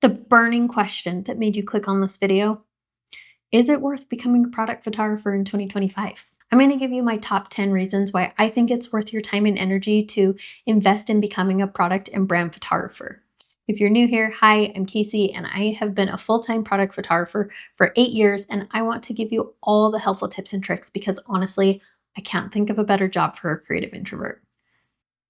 The burning question that made you click on this video: is it worth becoming a product photographer in 2025? I'm going to give you my top 10 reasons why I think it's worth your time and energy to invest in becoming a product and brand photographer. If you're new here, hi, I'm Casey, and I have been a full-time product photographer for 8 years, and I want to give you all the helpful tips and tricks because honestly, I can't think of a better job for a creative introvert.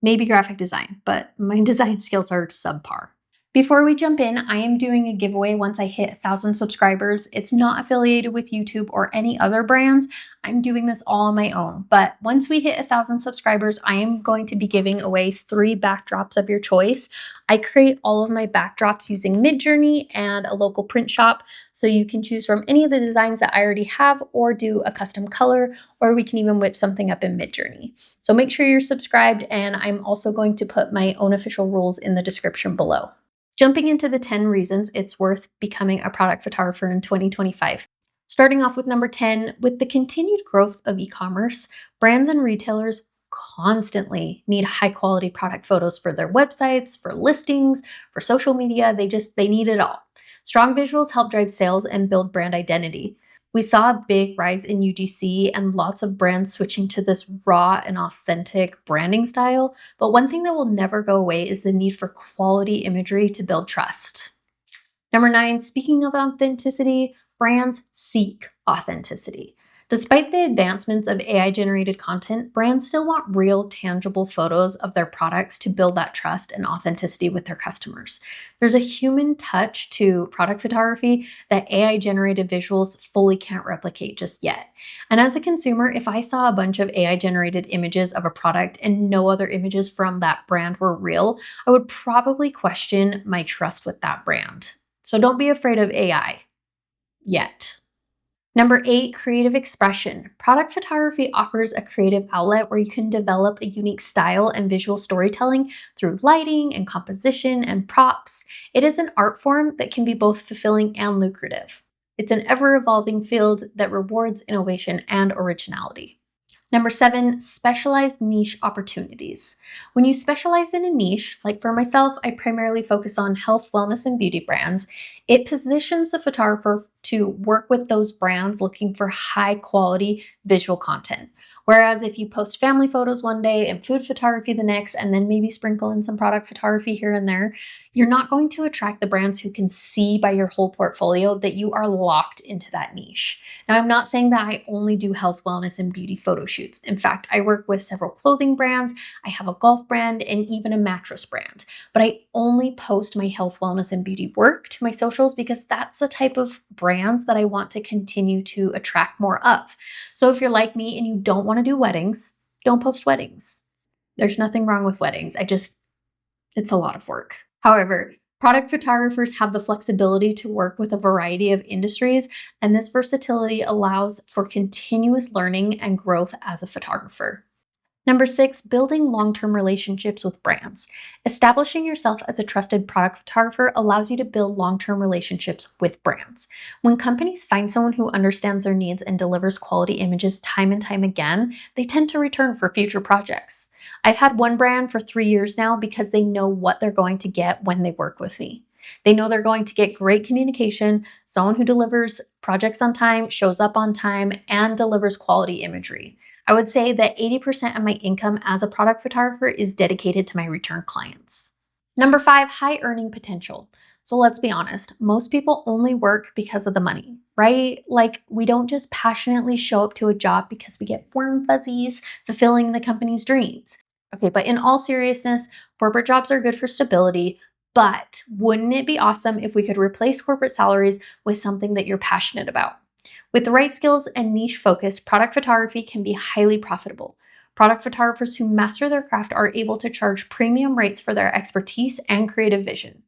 Maybe graphic design, but my design skills are subpar. Before we jump in, I am doing a giveaway once I hit 1,000 subscribers. It's not affiliated with YouTube or any other brands. I'm doing this all on my own. But once we hit 1,000 subscribers, I am going to be giving away 3 backdrops of your choice. I create all of my backdrops using Midjourney and a local print shop. So you can choose from any of the designs that I already have or do a custom color, or we can even whip something up in Midjourney. So make sure you're subscribed, and I'm also going to put my own official rules in the description below. Jumping into the 10 reasons it's worth becoming a product photographer in 2025. Starting off with number 10, with the continued growth of e-commerce, brands and retailers constantly need high quality product photos for their websites, for listings, for social media. They need it all. Strong visuals help drive sales and build brand identity. We saw a big rise in UGC and lots of brands switching to this raw and authentic branding style. But one thing that will never go away is the need for quality imagery to build trust. Number 9, speaking of authenticity, brands seek authenticity. Despite the advancements of AI-generated content, brands still want real, tangible photos of their products to build that trust and authenticity with their customers. There's a human touch to product photography that AI-generated visuals fully can't replicate just yet. And as a consumer, if I saw a bunch of AI-generated images of a product and no other images from that brand were real, I would probably question my trust with that brand. So don't be afraid of AI yet. Number 8, creative expression. Product photography offers a creative outlet where you can develop a unique style and visual storytelling through lighting and composition and props. It is an art form that can be both fulfilling and lucrative. It's an ever-evolving field that rewards innovation and originality. Number 7, specialized niche opportunities. When you specialize in a niche, like for myself, I primarily focus on health, wellness, and beauty brands. It positions the photographer to work with those brands looking for high quality visual content. Whereas if you post family photos one day and food photography the next, and then maybe sprinkle in some product photography here and there, you're not going to attract the brands who can see by your whole portfolio that you are locked into that niche. Now, I'm not saying that I only do health, wellness, and beauty photo shoots. In fact, I work with several clothing brands, I have a golf brand, and even a mattress brand. But I only post my health, wellness, and beauty work to my socials because that's the type of brands that I want to continue to attract more of. So if you're like me and you don't want to do weddings, don't post weddings. There's nothing wrong with weddings. It's a lot of work. However, product photographers have the flexibility to work with a variety of industries, and this versatility allows for continuous learning and growth as a photographer. Number 6, building long-term relationships with brands. Establishing yourself as a trusted product photographer allows you to build long-term relationships with brands. When companies find someone who understands their needs and delivers quality images time and time again, they tend to return for future projects. I've had one brand for 3 years now because they know what they're going to get when they work with me. They know they're going to get great communication, someone who delivers projects on time, shows up on time, and delivers quality imagery. I would say that 80% of my income as a product photographer is dedicated to my return clients. Number 5, high earning potential. So let's be honest, most people only work because of the money, right? Like, we don't just passionately show up to a job because we get warm fuzzies fulfilling the company's dreams. Okay, but in all seriousness, corporate jobs are good for stability, but wouldn't it be awesome if we could replace corporate salaries with something that you're passionate about? With the right skills and niche focus, product photography can be highly profitable. Product photographers who master their craft are able to charge premium rates for their expertise and creative vision.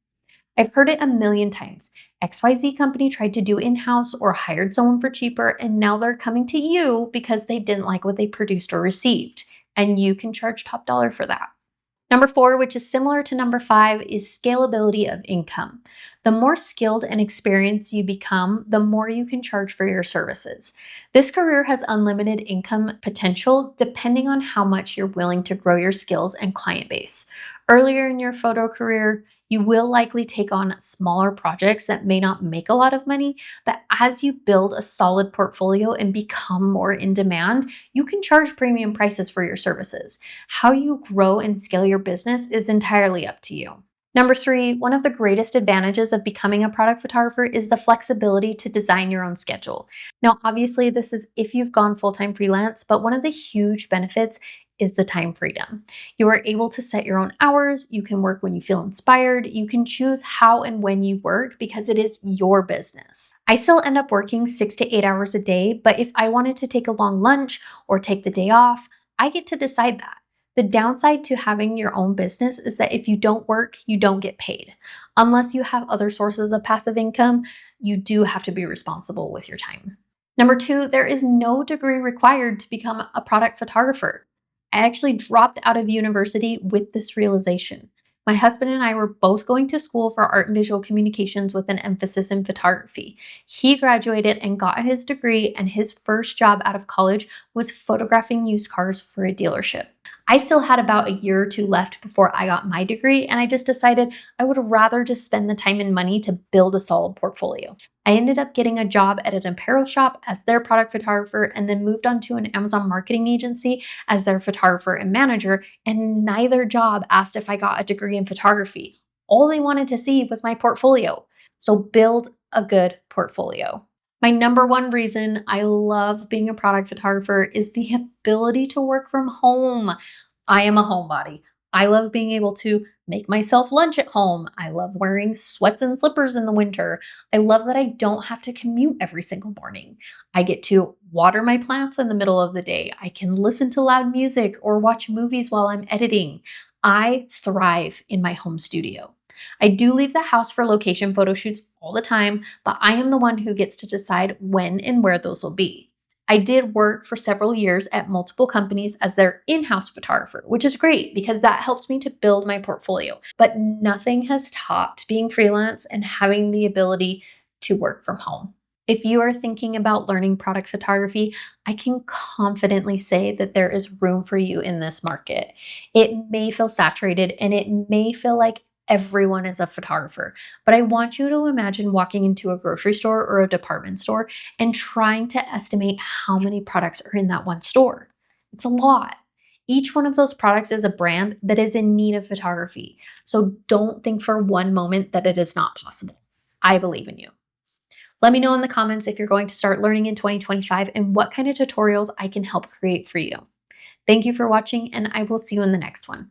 I've heard it a million times. XYZ company tried to do in-house or hired someone for cheaper, and now they're coming to you because they didn't like what they produced or received, and you can charge top dollar for that. Number 4, which is similar to number 5, is scalability of income. The more skilled and experienced you become, the more you can charge for your services. This career has unlimited income potential depending on how much you're willing to grow your skills and client base. Earlier in your photo career, You will likely take on smaller projects that may not make a lot of money, but as you build a solid portfolio and become more in demand, you can charge premium prices for your services. How you grow and scale your business is entirely up to you. Number three, one of the greatest advantages of becoming a product photographer is the flexibility to design your own schedule. Now, obviously, this is if you've gone full-time freelance, but one of the huge benefits is the time freedom. You are able to set your own hours, you can work when you feel inspired, you can choose how and when you work because it is your business. I still end up working 6 to 8 hours a day, but if I wanted to take a long lunch or take the day off, I get to decide that. The downside to having your own business is that if you don't work, you don't get paid. Unless you have other sources of passive income, you do have to be responsible with your time. Number two, there is no degree required to become a product photographer. I actually dropped out of university with this realization. My husband and I were both going to school for art and visual communications with an emphasis in photography. He graduated and got his degree, and his first job out of college was photographing used cars for a dealership. I still had about a year or two left before I got my degree, and I just decided I would rather just spend the time and money to build a solid portfolio. I ended up getting a job at an apparel shop as their product photographer and then moved on to an Amazon marketing agency as their photographer and manager, and neither job asked if I got a degree in photography. All they wanted to see was my portfolio. So build a good portfolio. My number one reason I love being a product photographer is the ability to work from home. I am a homebody. I love being able to make myself lunch at home. I love wearing sweats and slippers in the winter. I love that I don't have to commute every single morning. I get to water my plants in the middle of the day. I can listen to loud music or watch movies while I'm editing. I thrive in my home studio. I do leave the house for location photo shoots all the time, but I am the one who gets to decide when and where those will be. I did work for several years at multiple companies as their in-house photographer, which is great because that helped me to build my portfolio. But nothing has topped being freelance and having the ability to work from home. If you are thinking about learning product photography, I can confidently say that there is room for you in this market. It may feel saturated and it may feel like everyone is a photographer, but I want you to imagine walking into a grocery store or a department store and trying to estimate how many products are in that one store. It's a lot. Each one of those products is a brand that is in need of photography. So don't think for one moment that it is not possible. I believe in you. Let me know in the comments if you're going to start learning in 2025 and what kind of tutorials I can help create for you. Thank you for watching, and I will see you in the next one.